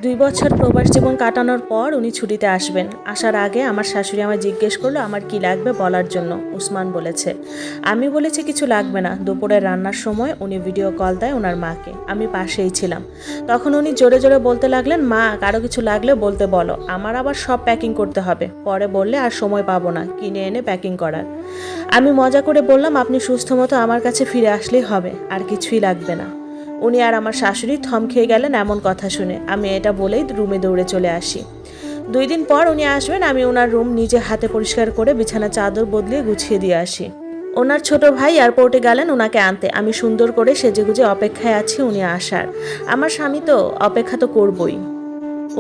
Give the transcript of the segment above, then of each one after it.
2 বছর প্রবাস জীবন কাটানোর পর উনি ছুটিতে আসবেন। আসার আগে আমার শাশুড়ি আমায় জিজ্ঞেস করলো আমার কি লাগবে বলার জন্য। উসমান বলেছে। আমি বলেছি কিছু লাগবে না। দুপুরের রান্নার সময় উনি ভিডিও কল দেয় ওনার মাকে। আমি পাশেই ছিলাম। তখন উনি জোরে জোরে বলতে লাগলেন, মা কারো কিছু লাগলে বলতে বলো, আমার আবার সব প্যাকিং করতে হবে, পরে বললে আর সময় পাবো না কিনে এনে প্যাকিং করার। আমি মজা করে বললাম, আপনি সুস্থ মতো আমার কাছে ফিরে আসলেই হবে, আর কিছুই লাগবে না। উনি আর আমার শাশুড়ি থম খেয়ে গেলেন এমন কথা শুনে। আমি এটা বলেই রুমে দৌড়ে চলে আসি। 2 দিন পর উনি আসবেন। আমি ওনার রুম নিজে হাতে পরিষ্কার করে বিছানা চাদর বদলিয়ে গুছিয়ে দিয়ে আসি। ওনার ছোট ভাই এয়ারপোর্টে গেলেন ওনাকে আনতে। আমি সুন্দর করে সেজেগুজে অপেক্ষায় আছি উনি আসার। আমার স্বামী তো অপেক্ষা তো করবই।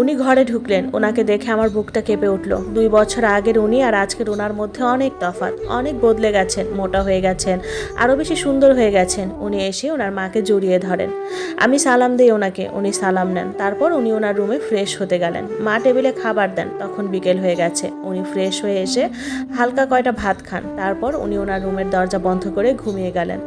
উনি ঘরে ঢুকলেন। ওনাকে দেখে আমার বুকটা কেঁপে উঠল। 2 বছর আগের উনি আর আজকের ওনার মধ্যে অনেক তফাৎ। অনেক বদলে গেছেন, মোটা হয়ে গেছেন, আরও বেশি সুন্দর হয়ে গেছেন। উনি এসে ওনার মাকে জড়িয়ে ধরেন। আমি সালাম দিই ওনাকে, উনি সালাম নেন। তারপর উনি ওনার রুমে ফ্রেশ হতে গেলেন। মা টেবিলে খাবার দেন। তখন বিকেল হয়ে গেছে। উনি ফ্রেশ হয়ে এসে হালকা কয়টা ভাত খান। তারপর উনি ওনার রুমের দরজা বন্ধ করে ঘুমিয়ে গেলেন।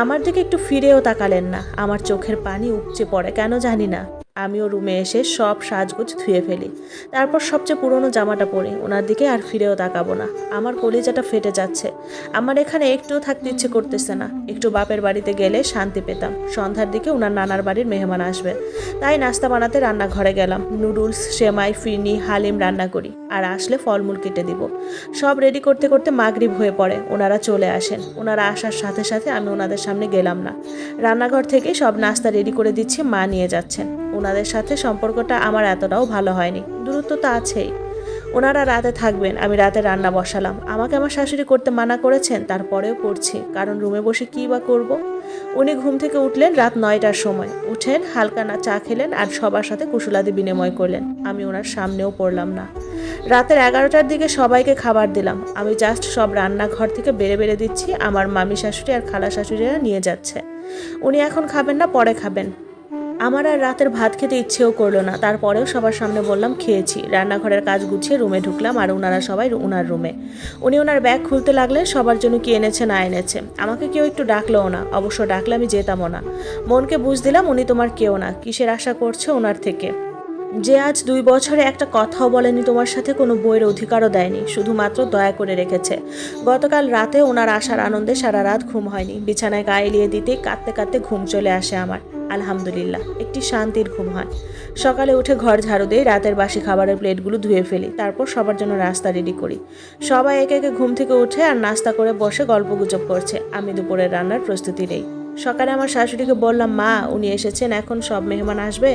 আমার দিকে একটু ফিরেও তাকালেন না। আমার চোখের পানি উপচে পড়ে, কেন জানি না। আমিও রুমে এসে সব সাজগোজ ধুয়ে ফেলি। তারপর সবচেয়ে পুরনো জামাটা পরি। ওনার দিকে আর ফিরেও তাকাবো না। আমার কলিজাটা ফেটে যাচ্ছে। আমার এখানে একটুও থাকতে ইচ্ছে করতেছে না। একটু বাপের বাড়িতে গেলে শান্তি পেতাম। সন্ধ্যার দিকে ওনার নানার বাড়ির মেহমান আসবে, তাই নাস্তা বানাতে রান্নাঘরে গেলাম। নুডলস, সেমাই, ফিরনি, হালিম রান্না করি, আর আসলে ফলমূল কেটে দিব। সব রেডি করতে করতে মাগরিব হয়ে পড়ে। ওনারা চলে আসেন। ওনারা আসার সাথে সাথে আমি ওনাদের সামনে গেলাম না। রান্নাঘর থেকে সব নাস্তা রেডি করে দিচ্ছি, মা নিয়ে যাচ্ছেন। ওনাদের সাথে সম্পর্কটা আমার এতটাও ভালো হয়নি, দূরত্ব তো আছেই। ওনারা রাতে থাকবেন, আমি রাতে রান্না বসালাম। আমাকে আমার শাশুড়ি করতে মানা করেছেন, তারপরেও করছি, কারণ রুমে বসে কী বা করব। উনি ঘুম থেকে উঠলেন রাত 9টার সময়। উঠেন, হালকা না চা খেলেন আর সবার সাথে কুশলাদি বিনিময় করলেন। আমি ওনার সামনেও পড়লাম না। রাতের 11টার দিকে সবাইকে খাবার দিলাম। আমি জাস্ট সব রান্নাঘর থেকে বেড়ে বেড়ে দিচ্ছি। আমার মামি শাশুড়ি আর খালা শাশুড়িরা নিয়ে যাচ্ছে। উনি এখন খাবেন না, পরে খাবেন। আমার আর রাতের ভাত খেতে ইচ্ছেও করলো না। তারপরেও সবার সামনে বললাম খেয়েছি। রান্নাঘরের কাজ গুছিয়ে রুমে ঢুকলাম, আর ওনারা সবাই ওনার রুমে। উনি ওনার ব্যাগ খুলতে লাগলেন, সবার জন্য কি এনেছে না এনেছে। আমাকে কেউ একটু ডাকলোও না, অবশ্য ডাকলে আমি যেতামও না। মনকে বুঝ দিলাম উনি তোমার কেউ না, কিসের আশা করছে ওনার থেকে, যে আজ 2 বছরে একটা কথাও বলেনি তোমার সাথে, কোনো বইয়ের অধিকারও দেয়নি, শুধুমাত্র দয়া করে রেখেছে। গতকাল রাতে ওনার আসার আনন্দে সারা রাত ঘুম হয়নি। বিছানায় গায়ে এলিয়ে দিতে কাঁদতে কাঁদতে ঘুম চলে আসে আমার। আলহামদুলিল্লাহ, একটি শান্তির ঘুম হয়। সকালে উঠে ঘর ঝাড়ু দিয়ে রাতের বাসি খাবারের প্লেটগুলো ধুয়ে ফেলি। তারপর সবার জন্য নাস্তা রেডি করি। সবাই একে একে ঘুম থেকে উঠে আর নাস্তা করে বসে গল্পগুজব করছে। আমি দুপুরের রান্নার প্রস্তুতি নেই। সকালে আমার শাশুড়িকে বললাম, মা উনি এসেছেন, এখন সব মেহমান আসবে,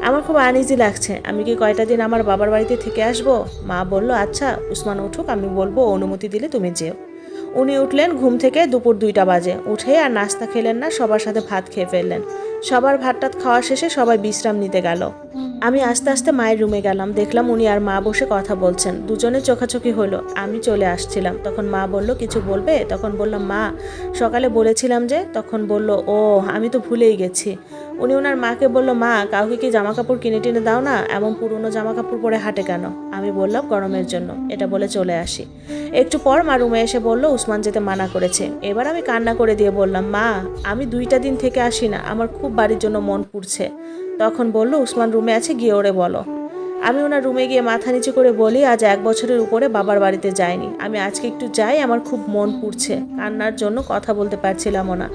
আমার খুব আনইজি লাগছে। আমি কি কয়টা দিন আমার বাবার বাড়িতে থেকে আসবো? মা বলল, আচ্ছা উসমান উঠুক, আমি বলবো, অনুমতি দিলে তুমি যেও। উনি উঠলেন ঘুম থেকে। দুপুর 2টা বাজে। উঠে আর নাস্তা খেলেন না, সবার সাথে ভাত খেয়ে ফেললেন। সবার ভাত টাত খাওয়া শেষে সবাই বিশ্রাম নিতে গেল। আমি আস্তে আস্তে মায়ের রুমে গেলাম। দেখলাম উনি আর মা বসে কথা বলছেন। দুজনে চোখাচোখি হলো। আমি চলে আসছিলাম। তখন মা বলল, কিছু বলবে? তখন বললাম, মা সকালে বলেছিলাম যে। তখন বলল, ও আমি তো ভুলেই গেছি। উনি ওনার মাকে বলল, মা কাউকে কি জামা কাপড় কিনে টিনে দাও না, এমন পুরনো জামা কাপড় পরে হাঁটে কেন? আমি বললাম, গরমের জন্য। এটা বলে চলে আসি। একটু পর মা রুমে এসে বলল, উসমান যেতে মানা করেছে। এবার আমি কান্না করে দিয়ে বললাম, মা আমি 2টা দিন থেকে আসি না, আমার খুব বাড়ির জন্য মন পুড়ছে। তখন বলল, উসমান রুমে আছে, গিয়ে ওরে বলো। আমি ওনার রুমে গিয়ে মাথা নিচু করে বলি, আজ 1 বছরের উপরে বাবার বাড়িতে যাইনি, আমি আজকে একটু যাই, আমার খুব মন পুড়ছে। কান্নার জন্য কথা বলতে পারছিলামও না।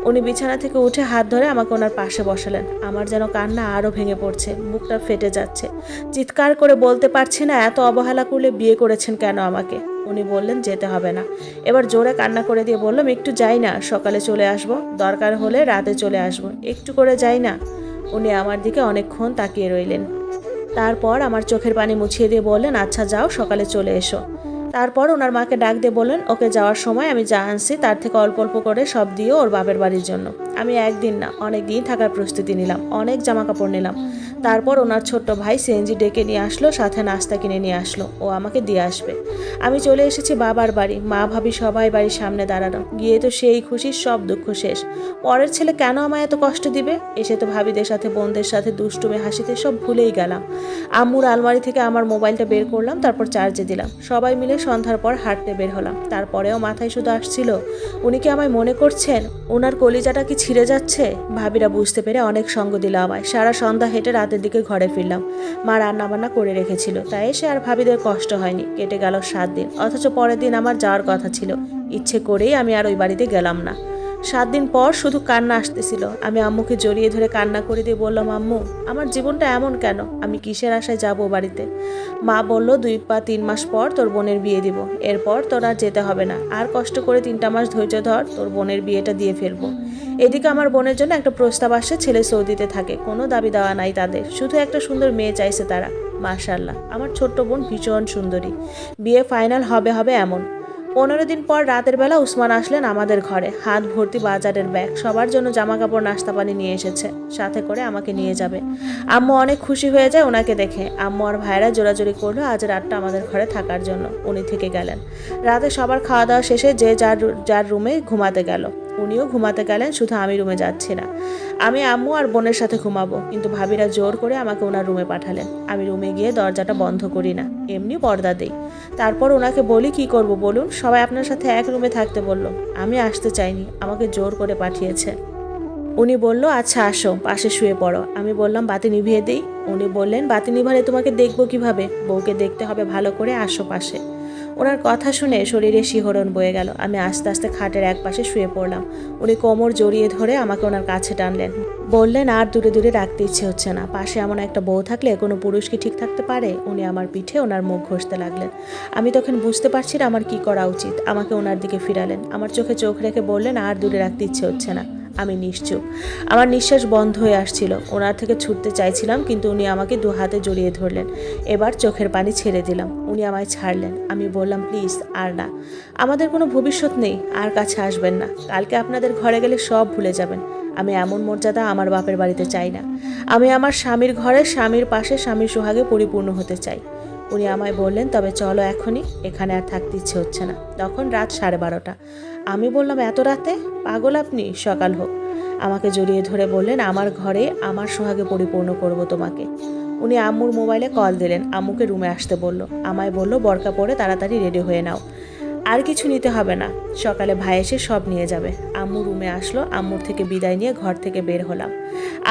উনি বিছানা থেকে উঠে হাত ধরে আমাকে ওনার পাশে বসালেন। আমার যেন কান্না আরও ভেঙে পড়ছে, বুকটা ফেটে যাচ্ছে। চিৎকার করে বলতে পারছি না, এত অবহেলা করলে বিয়ে করেছেন কেন আমাকে? উনি বললেন, যেতে হবে না। এবার জোরে কান্না করে দিয়ে বললাম, একটু যাই না, সকালে চলে আসব, দরকার হলে রাতে চলে আসব, একটু করে যাই না। উনি আমার দিকে অনেকক্ষণ তাকিয়ে রইলেন। তারপর আমার চোখের পানি মুছিয়ে দিয়ে বললেন, আচ্ছা যাও, সকালে চলে এসো। তারপর ওনার মাকে ডাক দিয়ে বললেন, ওকে যাওয়ার সময় আমি যা আনছি তার থেকে অল্প অল্প করে সব দিয়ে ওর বাপের বাড়ির জন্য। আমি একদিন না, অনেক দিন থাকার প্রস্তুতি নিলাম, অনেক জামা কাপড় নিলাম। তারপর ওনার ছোট্ট ভাই সিএনজি ডেকে নিয়ে আসলো, সাথে নাস্তা কিনে নিয়ে আসলো, ও আমাকে দিয়ে আসবে। আমি চলে এসেছি বাবার বাড়ি। মা ভাবি সবাই বাড়ির সামনে দাঁড়ানো। গিয়ে তো সেই খুশি, সব দুঃখ শেষ। পরের ছেলে কেন আমায় এত কষ্ট দিবে? এসে তো ভাবিদের সাথে, বোনদের সাথে দুষ্টুমে হাসিতে সব ভুলেই গেলাম। আম্মুর আলমারি থেকে আমার মোবাইলটা বের করলাম, তারপর চার্জে দিলাম। সবাই মিলে সন্ধ্যার পর হাঁটতে বের হলাম। তারপরেও মাথায় শুধু আসছিল, উনি কি আমায় মনে করছেন? ওনার কলিজাটা কি ছিঁড়ে যাচ্ছে? ভাবিরা বুঝতে পেরে অনেক সঙ্গ দিল আমায়। সারা সন্ধ্যা হেঁটে রাতে রাতের দিকে ঘরে ফিরলাম। মা রান্নাবান্না করে রেখেছিল, তাই এসে আর ভাবিদের কষ্ট হয়নি। কেটে গেল 7 দিন, অথচ পরের দিন আমার যাওয়ার কথা ছিল। ইচ্ছে করেই আমি আর ওই বাড়িতে গেলাম না। 7 দিন পর শুধু কান্না আসতেছিল। আমি আম্মুকে জড়িয়ে ধরে কান্না করে দিয়ে বললাম, আম্মু আমার জীবনটা এমন কেন? আমি কিসের আশায় যাব বাড়িতে? মা বলল 2 বা 3 মাস পর তোর বোনের বিয়ে দিব, এরপর তোর আর যেতে হবে না। আর কষ্ট করে 3টা মাস ধৈর্য ধর, তোর বোনের বিয়েটা দিয়ে ফেলবো। এদিকে আমার বোনের জন্য একটা প্রস্তাব আসছে, ছেলে সৌদিতে থাকে, কোনো দাবি দেওয়া নাই তাদের, শুধু একটা সুন্দর মেয়ে চাইছে তারা। মাশাআল্লাহ, আমার ছোট্ট বোন ভীষণ সুন্দরী, বিয়ে ফাইনাল হবে হবে এমন। 15 দিন পর রাতের বেলা উসমান আসলেন আমাদের ঘরে, হাত ভর্তি বাজারের ব্যাগ, সবার জন্য জামা কাপড় নাস্তা পানি নিয়ে এসেছে, সাথে করে আমাকে নিয়ে যাবে। আম্মু অনেক খুশি হয়ে যায় ওনাকে দেখে। আম্মু আর ভাইরা জোরাজোরি করলো আজ রাতটা আমাদের ঘরে থাকার জন্য। উনি থেকে গেলেন। রাতে সবার খাওয়া দাওয়া শেষে যে যার যার রুমে ঘুমাতে গেল। উনিও ঘুমাতে গেলেন, শুধু আমি রুমে যাচ্ছি না। আমি আম্মু আর বোনের সাথে ঘুমাবো, কিন্তু ভাবিরা জোর করে আমাকে ওনার রুমে পাঠালেন। আমি রুমে গিয়ে দরজাটা বন্ধ করি না, এমনি পর্দা দিই। তারপর ওনাকে বলি, কি করব বলুন, সবাই আপনার সাথে এক রুমে থাকতে বলল। আমি আসতে চাইনি, আমাকে জোর করে পাঠিয়েছে। উনি বলল, আচ্ছা আসো, পাশে শুয়ে পড়ো। আমি বললাম, বাতি নিভিয়ে দিই। উনি বললেন, বাতি নিভালে তোমাকে দেখবো কিভাবে? বউকে দেখতে হবে ভালো করে, আসো পাশে। ওনার কথা শুনে শরীরে শিহরণ বয়ে গেল। আমি আস্তে আস্তে খাটের এক পাশে শুয়ে পড়লাম। উনি কোমর জড়িয়ে ধরে আমাকে ওনার কাছে টানলেন। বললেন, আর দূরে দূরে রাখতে ইচ্ছে হচ্ছে না, পাশে এমন একটা বউ থাকলে কোনো পুরুষ কি ঠিক থাকতে পারে? উনি আমার পিঠে ওনার মুখ ঘষতে লাগলেন। আমি তখন বুঝতে পারছি না আমার কি করা উচিত। আমাকে ওনার দিকে ফিরালেন, আমার চোখে চোখ রেখে বললেন, আর দূরে রাখতে ইচ্ছে হচ্ছে না। আমি নিশ্চুপ, আমার নিঃশ্বাস বন্ধ হয়ে আসছিল। ওনার থেকে ছুটতে চাইছিলাম, কিন্তু উনি আমাকে 2 হাতে জড়িয়ে ধরলেন। এবার চোখের পানি ছেড়ে দিলাম, উনি আমায় ছাড়লেন। আমি বললাম, প্লিজ আর না, আমাদের কোনো ভবিষ্যৎ নেই, আর কাছে আসবেন না। কালকে আপনাদের ঘরে গেলে সব ভুলে যাবেন। আমি এমন মর্যাদা আমার বাপের বাড়িতে চাই না। আমি আমার স্বামীর ঘরে, স্বামীর পাশে, স্বামীর সোহাগে পরিপূর্ণ হতে চাই। উনি আমায় বললেন, তবে চলো এখনই, এখানে আর থাকতে ইচ্ছে হচ্ছে না। তখন রাত 12:30। আমি বললাম, এত রাতে? পাগল আপনি, সকাল হোক। আমাকে জড়িয়ে ধরে বললেন, আমার ঘরে আমার সোহাগে পরিপূর্ণ করব তোমাকে। উনি আম্মুর মোবাইলে কল দিলেন, আম্মুকে রুমে আসতে বলল। আমায় বলল, বরকা পরে তাড়াতাড়ি রেডি হয়ে নাও, আর কিছু নিতে হবে না, সকালে ভাই এসে সব নিয়ে যাবে। আম্মু রুমে আসলো, আম্মুর থেকে বিদায় নিয়ে ঘর থেকে বের হলাম।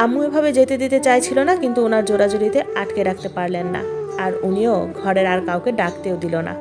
আম্মু এভাবে যেতে দিতে চাইছিল না, কিন্তু ওনার জোরাজুরিতে আটকে রাখতে পারলেন না। আর উনিও ঘরের আর কাউকে ডাকতেও দিল না।